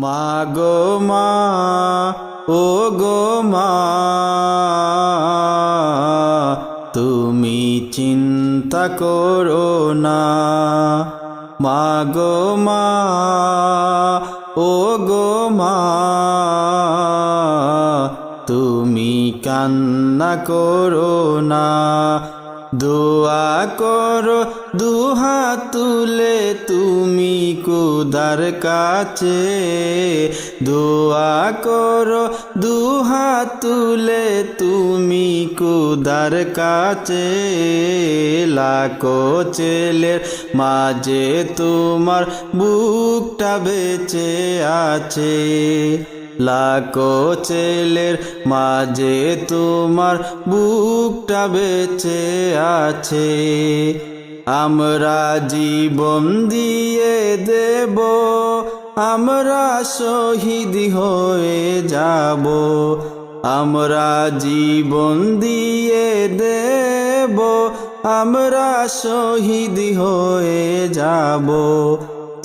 মা গো মা, ও গো মা, তুমি চিন্তা করো না। মা গো মা, ও গো মা, তুমি কান্না করো না। দোয়া করো দুহাত তুলে তুমি খোদার কাছে, দোয়া করো দুহাত তুলে তুমি খোদার কাছে। লাখো ছেলের মাঝে তোমার বুকটা বেঁচে আছে, লাখো ছেলের মাঝে তোমার বুকটা বেঁচে আছে। আমরা জীবন দিয়ে দেব, আমরা শহীদ হয়ে যাব, আমরা জীবন দিয়ে দেব, আমরা শহীদ হয়ে যাব।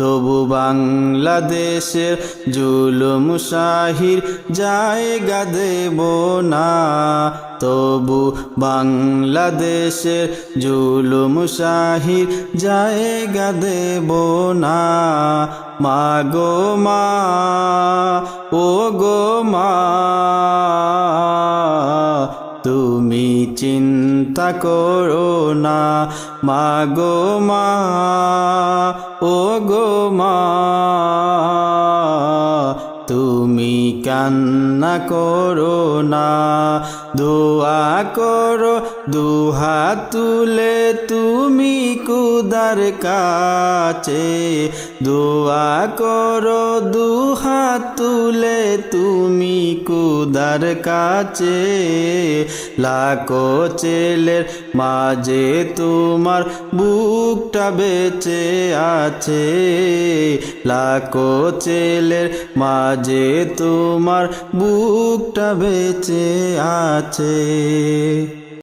তবু বাংলাদেশের জুলুম শাহির জায়গা দেব না, তবু বাংলাদেশের জুলুম শাহির জায়গা দেব না। মা গো মা, ও গো মা, তুমি চিন্তা করো না। মা গো মা, ও গো মা, তুমি কান্না করো না। দোয়া করো দুহাত তুলে তুমি খোদার কাছে, দোয়া করো দুহাত তুলে তুমি খোদার কাছে। লাখো ছেলের মাঝে তোমার বুকটা বেঁচে আছে, লাখো ছেলের মাঝে তোমার বুকটা বেঁচে আছে।